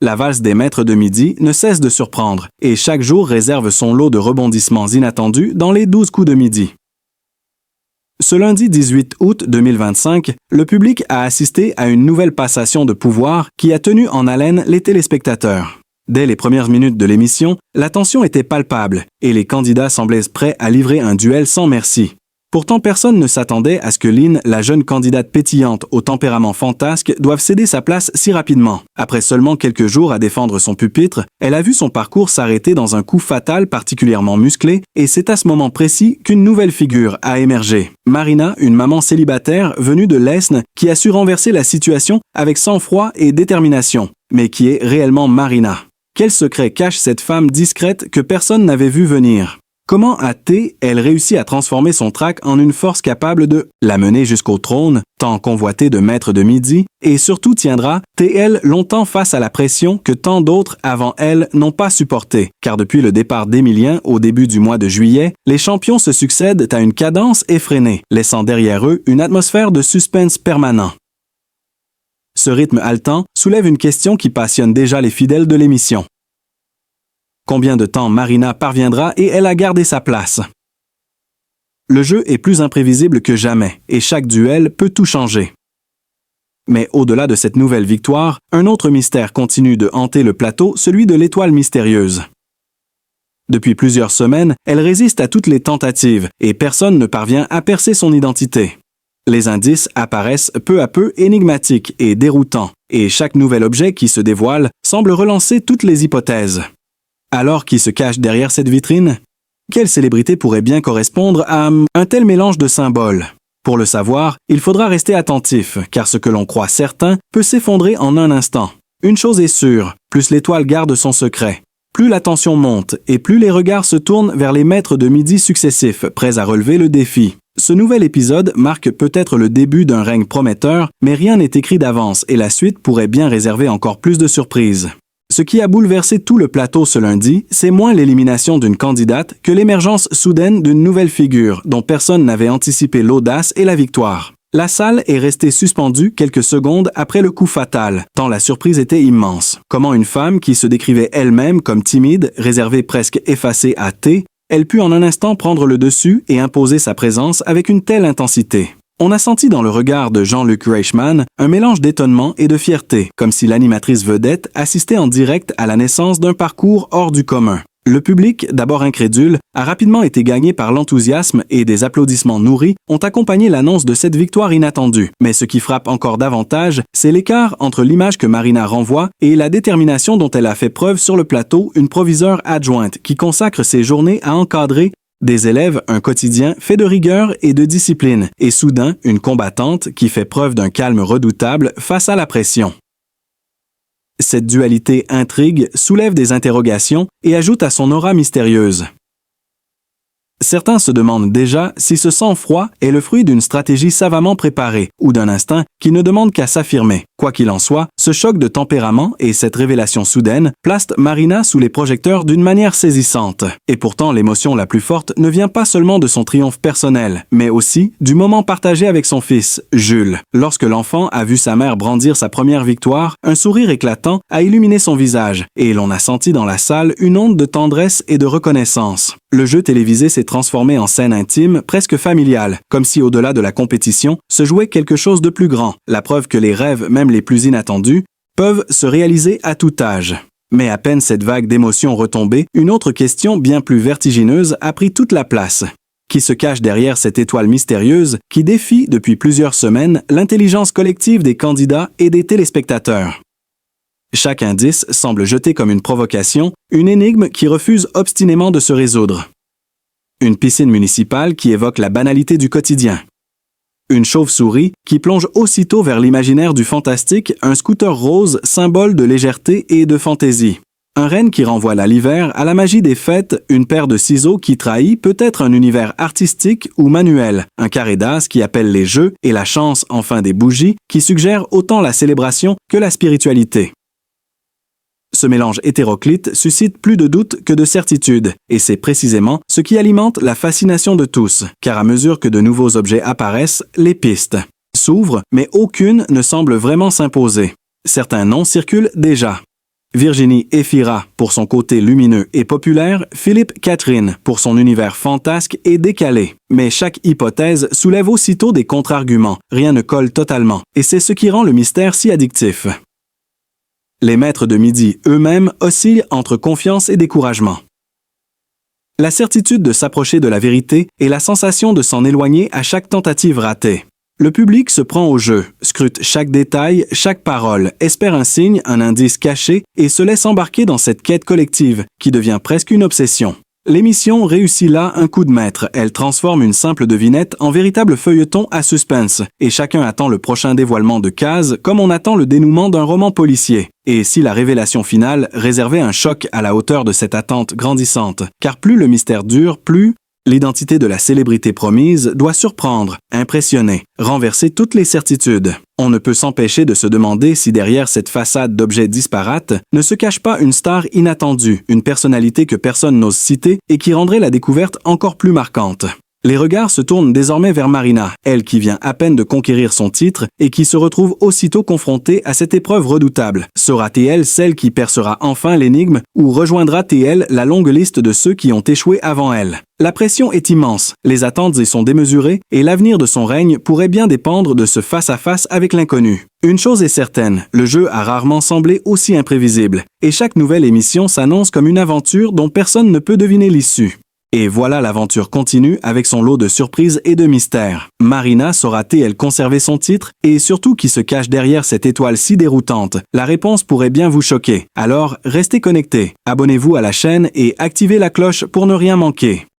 La valse des maîtres de midi ne cesse de surprendre, et chaque jour réserve son lot de rebondissements inattendus dans les 12 coups de midi. Ce lundi 18 août 2025, le public a assisté à une nouvelle passation de pouvoir qui a tenu en haleine les téléspectateurs. Dès les premières minutes de l'émission, la tension était palpable et les candidats semblaient prêts à livrer un duel sans merci. Pourtant, personne ne s'attendait à ce que Lynn, la jeune candidate pétillante au tempérament fantasque, doive céder sa place si rapidement. Après seulement quelques jours à défendre son pupitre, elle a vu son parcours s'arrêter dans un coup fatal particulièrement musclé, et c'est à ce moment précis qu'une nouvelle figure a émergé. Marina, une maman célibataire venue de l'Aisne, qui a su renverser la situation avec sang-froid et détermination. Mais qui est réellement Marina? Quel secret cache cette femme discrète que personne n'avait vu venir? Comment a elle réussi à transformer son trac en une force capable de la mener jusqu'au trône, tant convoité de maître de midi, et surtout tiendra TL longtemps face à la pression que tant d'autres avant elle n'ont pas supportée, car depuis le départ d'Emilien au début du mois de juillet, les champions se succèdent à une cadence effrénée, laissant derrière eux une atmosphère de suspense permanent. Ce rythme haletant soulève une question qui passionne déjà les fidèles de l'émission. Combien de temps Marina parviendra et elle a gardé sa place? Le jeu est plus imprévisible que jamais et chaque duel peut tout changer. Mais au-delà de cette nouvelle victoire, un autre mystère continue de hanter le plateau, celui de l'étoile mystérieuse. Depuis plusieurs semaines, elle résiste à toutes les tentatives et personne ne parvient à percer son identité. Les indices apparaissent peu à peu énigmatiques et déroutants, et chaque nouvel objet qui se dévoile semble relancer toutes les hypothèses. Alors, qui se cache derrière cette vitrine? Quelle célébrité pourrait bien correspondre à un tel mélange de symboles? Pour le savoir, il faudra rester attentif, car ce que l'on croit certain peut s'effondrer en un instant. Une chose est sûre, plus l'étoile garde son secret, plus la tension monte et plus les regards se tournent vers les maîtres de midi successifs, prêts à relever le défi. Ce nouvel épisode marque peut-être le début d'un règne prometteur, mais rien n'est écrit d'avance et la suite pourrait bien réserver encore plus de surprises. Ce qui a bouleversé tout le plateau ce lundi, c'est moins l'élimination d'une candidate que l'émergence soudaine d'une nouvelle figure dont personne n'avait anticipé l'audace et la victoire. La salle est restée suspendue quelques secondes après le coup fatal, tant la surprise était immense. Comment une femme qui se décrivait elle-même comme timide, réservée presque effacée à elle put en un instant prendre le dessus et imposer sa présence avec une telle intensité. On a senti dans le regard de Jean-Luc Reichmann un mélange d'étonnement et de fierté, comme si l'animatrice vedette assistait en direct à la naissance d'un parcours hors du commun. Le public, d'abord incrédule, a rapidement été gagné par l'enthousiasme et des applaudissements nourris ont accompagné l'annonce de cette victoire inattendue. Mais ce qui frappe encore davantage, c'est l'écart entre l'image que Marina renvoie et la détermination dont elle a fait preuve sur le plateau, une proviseure adjointe qui consacre ses journées à encadrer des élèves, un quotidien fait de rigueur et de discipline, et soudain, une combattante qui fait preuve d'un calme redoutable face à la pression. Cette dualité intrigue, soulève des interrogations et ajoute à son aura mystérieuse. Certains se demandent déjà si ce sang-froid est le fruit d'une stratégie savamment préparée ou d'un instinct qui ne demande qu'à s'affirmer. Quoi qu'il en soit, ce choc de tempérament et cette révélation soudaine placent Marina sous les projecteurs d'une manière saisissante. Et pourtant, l'émotion la plus forte ne vient pas seulement de son triomphe personnel, mais aussi du moment partagé avec son fils, Jules. Lorsque l'enfant a vu sa mère brandir sa première victoire, un sourire éclatant a illuminé son visage et l'on a senti dans la salle une onde de tendresse et de reconnaissance. Le jeu télévisé s'est transformé en scène intime, presque familiale, comme si au-delà de la compétition se jouait quelque chose de plus grand, la preuve que les rêves, même les plus inattendus, peuvent se réaliser à tout âge. Mais à peine cette vague d'émotions retombée, une autre question bien plus vertigineuse a pris toute la place. Qui se cache derrière cette étoile mystérieuse qui défie depuis plusieurs semaines l'intelligence collective des candidats et des téléspectateurs? Chaque indice semble jeté comme une provocation, une énigme qui refuse obstinément de se résoudre. Une piscine municipale qui évoque la banalité du quotidien. Une chauve-souris qui plonge aussitôt vers l'imaginaire du fantastique, un scooter rose, symbole de légèreté et de fantaisie. Un renne qui renvoie l'hiver à la magie des fêtes, une paire de ciseaux qui trahit peut-être un univers artistique ou manuel, un carré d'as qui appelle les jeux et la chance, enfin des bougies, qui suggèrent autant la célébration que la spiritualité. Ce mélange hétéroclite suscite plus de doutes que de certitudes, et c'est précisément ce qui alimente la fascination de tous, car à mesure que de nouveaux objets apparaissent, les pistes s'ouvrent, mais aucune ne semble vraiment s'imposer. Certains noms circulent déjà. Virginie Efira pour son côté lumineux et populaire, Philippe Catherine pour son univers fantasque et décalé. Mais chaque hypothèse soulève aussitôt des contre-arguments, rien ne colle totalement, et c'est ce qui rend le mystère si addictif. Les maîtres de midi eux-mêmes oscillent entre confiance et découragement. La certitude de s'approcher de la vérité et la sensation de s'en éloigner à chaque tentative ratée. Le public se prend au jeu, scrute chaque détail, chaque parole, espère un signe, un indice caché et se laisse embarquer dans cette quête collective qui devient presque une obsession. L'émission réussit là un coup de maître. Elle transforme une simple devinette en véritable feuilleton à suspense et chacun attend le prochain dévoilement de cases comme on attend le dénouement d'un roman policier. Et si la révélation finale réservait un choc à la hauteur de cette attente grandissante, car plus le mystère dure, plus l'identité de la célébrité promise doit surprendre, impressionner, renverser toutes les certitudes. On ne peut s'empêcher de se demander si derrière cette façade d'objets disparates ne se cache pas une star inattendue, une personnalité que personne n'ose citer et qui rendrait la découverte encore plus marquante. Les regards se tournent désormais vers Marina, elle qui vient à peine de conquérir son titre et qui se retrouve aussitôt confrontée à cette épreuve redoutable. Sera-t-elle celle qui percera enfin l'énigme ou rejoindra-t-elle la longue liste de ceux qui ont échoué avant elle? La pression est immense, les attentes y sont démesurées et l'avenir de son règne pourrait bien dépendre de ce face-à-face avec l'inconnu. Une chose est certaine, le jeu a rarement semblé aussi imprévisible et chaque nouvelle émission s'annonce comme une aventure dont personne ne peut deviner l'issue. Et voilà l'aventure continue avec son lot de surprises et de mystères. Marina saura-t-elle conserver son titre? Et surtout qui se cache derrière cette étoile si déroutante? La réponse pourrait bien vous choquer. Alors, restez connectés, abonnez-vous à la chaîne et activez la cloche pour ne rien manquer.